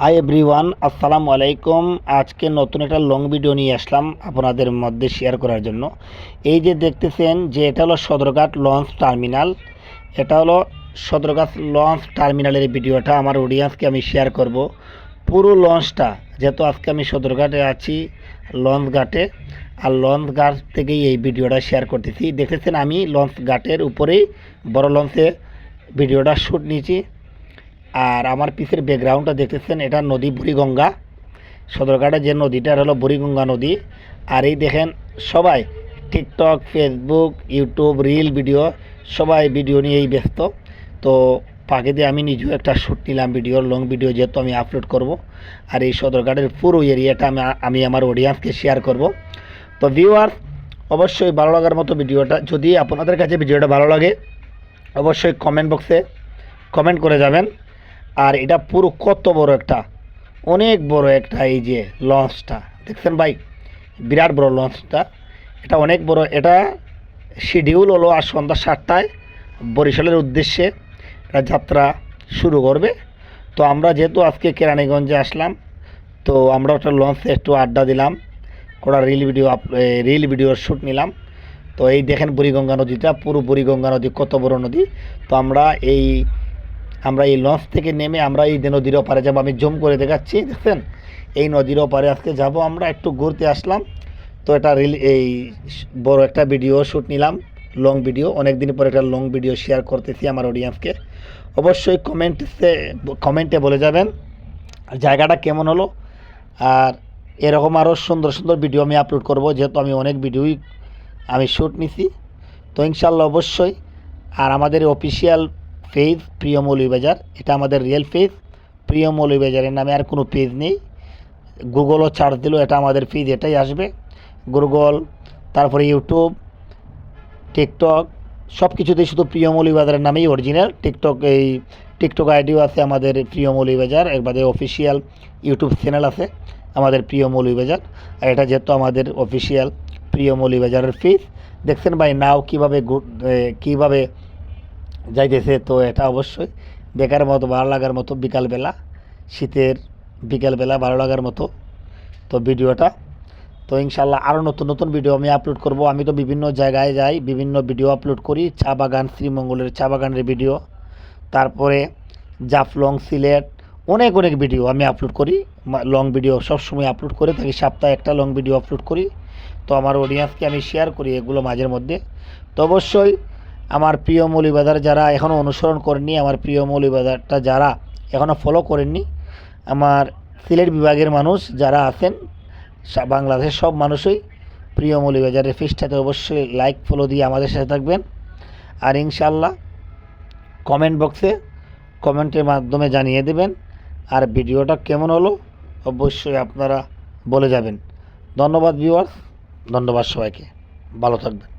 Hi everyone, আসসালামু আলাইকুম। আজকে নতুন একটা লং ভিডিও নিয়ে আসলাম আপনাদের মধ্যে শেয়ার করার জন্য। এই যে দেখতেছেন যে এটা হলো সদরঘাট লঞ্চ টার্মিনাল। এটা হলো সদরঘাট লঞ্চ টার্মিনালের ভিডিওটা আমার অডিয়েন্সকে আমি শেয়ার করব। পুরো লঞ্চটা, যেহেতু আজকে আমি সদরঘাটে আছি লঞ্চ ঘাটে, আর লঞ্চ ঘাট থেকেই এই ভিডিওটা শেয়ার করতেছি। দেখতেছেন আমি লঞ্চ ঘাটের উপরেই বড় লঞ্চে ভিডিওটা শ্যুট নিয়েছি। আর আমার পিছের ব্যাকগ্রাউন্ডটা দেখতেছেন, এটা নদী বুড়িগঙ্গা। সদরঘাটের যে নদীটা হলো বুড়িগঙ্গা নদী। আর এই দেখেন সবাই TikTok, Facebook, YouTube, reel video, সবাই ভিডিও নিয়েই ব্যস্ত। তো ফাঁকে দিয়ে আমি নিজেও একটা শ্যুট নিলাম ভিডিওর, লং ভিডিও যেহেতু আমি আপলোড করব। আর এই সদরঘাটের পুরো এরিয়াটা আমি আমার অডিয়েন্সকে শেয়ার করব। তো ভিউয়ার্স, অবশ্যই ভালো লাগার মতো ভিডিওটা, যদি আপনাদের কাছে ভিডিওটা ভালো লাগে অবশ্যই কমেন্ট বক্সে কমেন্ট করে যাবেন। আর এটা পুরো কত বড় একটা, অনেক বড় একটা, এই যে লঞ্চটা দেখছেন ভাই, বিরাট বড় লঞ্চটা। এটা অনেক বড়। এটা শিডিউল হলো আর সন্ধ্যা 7টায় বরিশালের উদ্দেশ্যে এটা যাত্রা শুরু করবে। তো আমরা যেহেতু আজকে কেরানীগঞ্জে আসলাম, তো আমরা একটা লঞ্চে একটু আড্ডা দিলাম, কটা রিল ভিডিওর শ্যুট নিলাম। তো এই দেখেন বুড়িগঙ্গা নদীটা, পুরো বুড়িগঙ্গা নদী কত বড় নদী। তো আমরা এই লঞ্চ থেকে নেমে আমরা এই নদীর ওপারে যাবো। আমি জুম করে দেখাচ্ছি, দেখছেন এই নদীর ওপারে আজকে যাব আমরা, একটু ঘুরতে আসলাম। তো এটা এই বড় একটা ভিডিও শ্যুট নিলাম, লং ভিডিও। অনেক দিন পরে একটা লং ভিডিও শেয়ার করতেছি আমার অডিয়েন্সকে। অবশ্যই কমেন্টে বলে যাবেন জায়গাটা কেমন হলো। আর এরকম আরও সুন্দর সুন্দর ভিডিও আমি আপলোড করব, যেহেতু আমি অনেক ভিডিওই আমি শ্যুট নিছি। তো ইনশাল্লাহ অবশ্যই। আর আমাদের অফিসিয়াল পেজ প্রিয় মৌলভীবাজার, এটা আমাদের রিয়েল পেজ। প্রিয় মৌলভীবাজারের নামে আর কোনো পেজ নেই। গুগলও সার্চ দিলেও এটা আমাদের পেজ এটাই আসবে। গুগল, তারপরে ইউটিউব, টিকটক, সব কিছুতেই শুধু প্রিয় মৌলভীবাজারের নামেই অরিজিনাল। টিকটক আইডিও আছে আমাদের প্রিয় মৌলভীবাজার। এর বাদে অফিসিয়াল ইউটিউব চ্যানেল আছে আমাদের প্রিয় মৌলভীবাজার। আর এটা যেহেতু আমাদের অফিসিয়াল প্রিয় মৌলভীবাজারের পেজ। দেখছেন ভাই নাও কীভাবে যাইতেছে। তো এটা অবশ্যই দেখার মতো, ভালো লাগার মতো, বিকালবেলা, শীতের বিকালবেলা ভালো লাগার মতো তো ভিডিওটা। তো ইনশাল্লাহ আরও নতুন নতুন ভিডিও আমি আপলোড করব। আমি তো বিভিন্ন জায়গায় যাই, বিভিন্ন ভিডিও আপলোড করি। চা বাগান, শ্রীমঙ্গলের চা বাগানের ভিডিও, তারপরে জাফলং, সিলেট, অনেক ভিডিও আমি আপলোড করি। লং ভিডিও সবসময় আপলোড করে থাকি, সপ্তাহে একটা লং ভিডিও আপলোড করি। তো আমার অডিয়েন্সকে আমি শেয়ার করি এগুলো মাঝের মধ্যে। তো অবশ্যই আমার প্রিয় মৌলভীবাজার যারা এখনও অনুসরণ করেননি, আমার প্রিয় মৌলভীবাজারটা যারা এখনও ফলো করেননি, আমার সিলেট বিভাগের মানুষ যারা আছেন, বাংলাদেশের সব মানুষই প্রিয় মৌলভীবাজারের পেজটাতে অবশ্যই লাইক ফলো দিয়ে আমাদের সাথে থাকবেন। আর ইনশাল্লাহ কমেন্ট বক্সে কমেন্টের মাধ্যমে জানিয়ে দেবেন। আর ভিডিওটা কেমন হলো অবশ্যই আপনারা বলে যাবেন। ধন্যবাদ ভিউয়ার্স, ধন্যবাদ সবাইকে, ভালো থাকবেন।